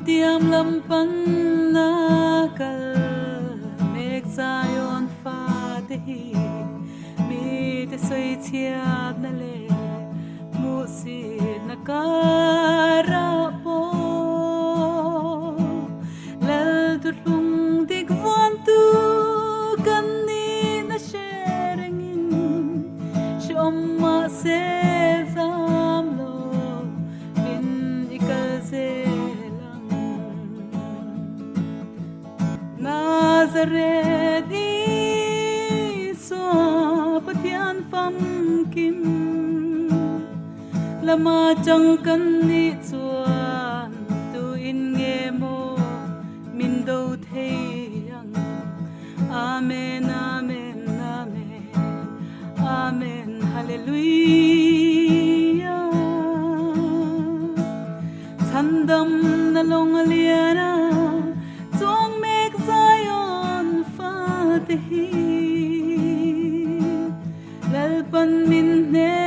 tiam lam pan na kal mek zayon fa te hi mi te soi chiat na le mu si na kara po lal tu lung dik van tu kan ni na sherengin shom ma se zam lo bin ikal se Nazareth Iso patian fam kim lama chang kan ni chuan tu in nge mo min do theiang amen amen amen amen hallelujah chandam na long aliana Lalpan min ne